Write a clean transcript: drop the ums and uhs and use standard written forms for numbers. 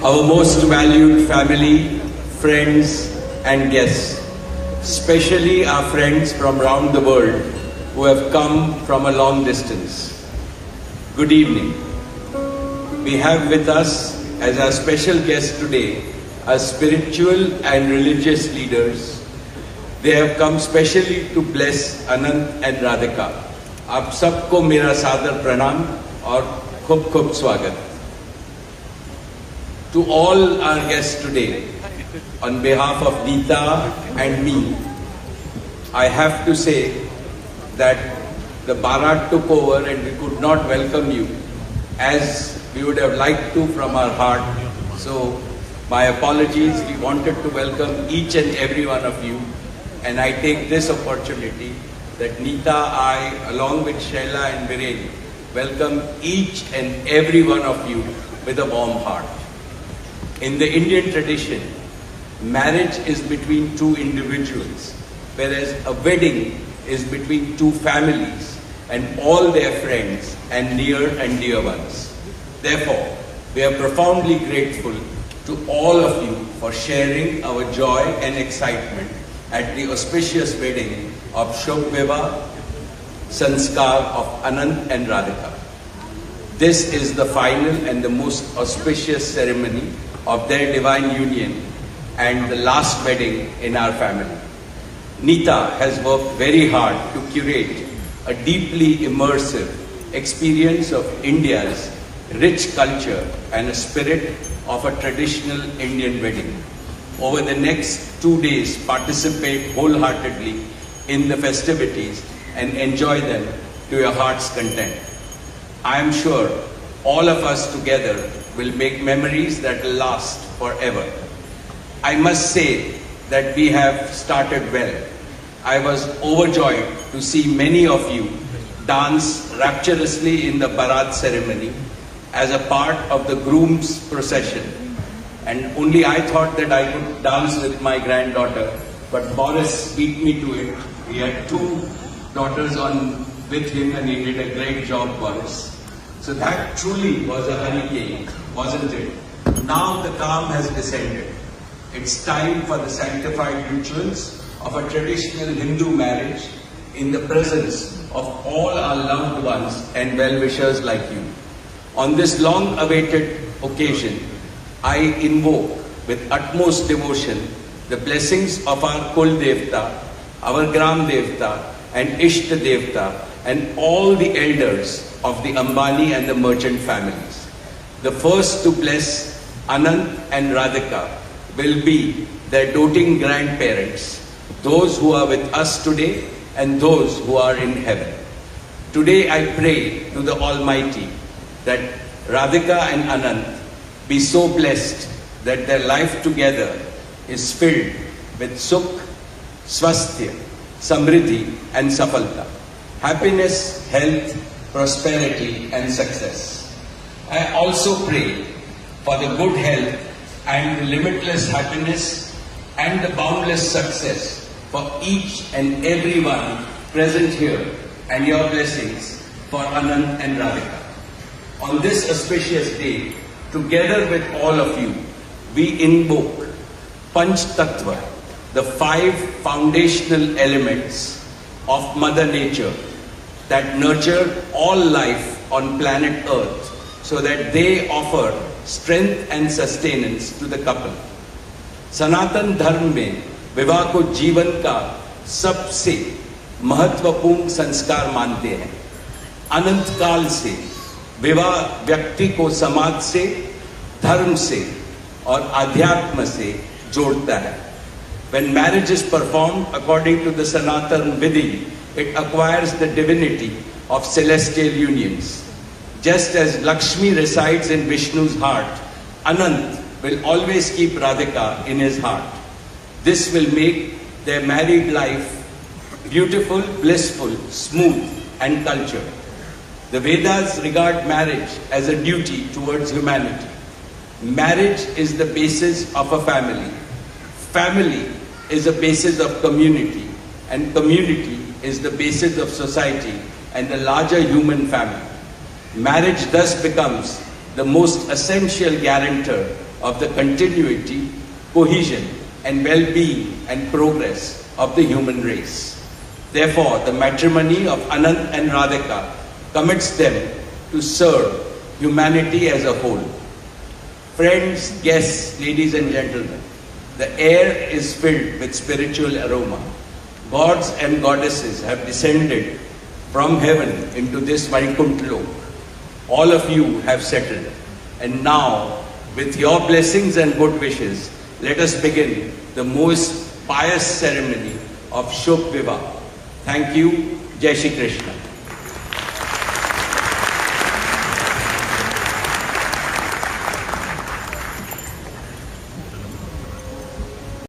our most valued family, friends and guests, especially our friends from around the world who have come from a long distance. Good evening. We have with us as our special guests today our spiritual and religious leaders. They have come specially to bless Anant and Radhika. आप सबको मेरा सादर प्रणाम और खूब खूब स्वागत. To all our guests today, on behalf of Neeta and me, I have to say that the Bharat took over and we could not welcome you as we would have liked to from our heart. So my apologies. We wanted to welcome each and every one of you, and I take this opportunity that Neeta, I, along with Shaila and Viren, welcome each and every one of you with a warm heart. In the Indian tradition, marriage is between two individuals, whereas a wedding is between two families and all their friends and near and dear ones. Therefore, we are profoundly grateful to all of you for sharing our joy and excitement at the auspicious wedding of Shobh Vivah Sanskar of Anant and Radhika. This is the final and the most auspicious ceremony of their divine union and the last wedding in our family. Neeta has worked very hard to curate a deeply immersive experience of India's rich culture and a spirit of a traditional Indian wedding. Over the next 2 days, participate wholeheartedly in the festivities and enjoy them to your heart's content. I am sure all of us together will make memories that will last forever. I must say that we have started well. I was overjoyed to see many of you dance rapturously in the Bharat ceremony as a part of the groom's procession. And only I thought that I could dance with my granddaughter, but Boris beat me to it. He had 2 daughters on with him and he did a great job, Boris. So that truly was a hurricane, wasn't it? Now the calm has descended. It's time for the sanctified rituals of a traditional Hindu marriage in the presence of all our loved ones and well-wishers like you. On this long-awaited occasion, I invoke with utmost devotion the blessings of our Kul Devta, our Gram Devta and Ishta Devta and all the elders of the Ambani and the merchant families. The first to bless Anant and Radhika will be their doting grandparents, those who are with us today and those who are in heaven. Today I pray to the Almighty that Radhika and Anant be so blessed that their life together is filled with Sukh, Swasthya, Samriddhi and Safalta, happiness, health, prosperity and success. I also pray for the good health and the limitless happiness and the boundless success for each and every one present here and your blessings for Anant and Radhika. On this auspicious day, together with all of you, we invoke Panch Tattva, the 5 foundational elements of Mother Nature that nurture all life on planet Earth so that they offer strength and sustenance to the couple. Sanatan Dharma में विवाह को जीवन का सबसे महत्वपूर्ण संस्कार मानते हैं. अनंत काल से विवाह व्यक्ति को समाज से, धर्म से और आध्यात्म से जोड़ता है. When marriage is performed according to the Sanatan Vidhi, it acquires the divinity of celestial unions. Just as Lakshmi resides in Vishnu's heart, Anant will always keep Radhika in his heart. This will make their married life beautiful, blissful, smooth and cultured. The Vedas regard marriage as a duty towards humanity. Marriage is the basis of a family. Family is the basis of community, and community is the basis of society and the larger human family. Marriage thus becomes the most essential guarantor of the continuity, cohesion, and well-being and progress of the human race. Therefore, the matrimony of Anant and Radhika commits them to serve humanity as a whole. Friends, guests, ladies and gentlemen, the air is filled with spiritual aroma. Gods and goddesses have descended from heaven into this Vaikuntha Lok. All of you have settled. And now, with your blessings and good wishes, let us begin the most pious ceremony of Shubh Vivah. Thank you. Jai Shri Krishna.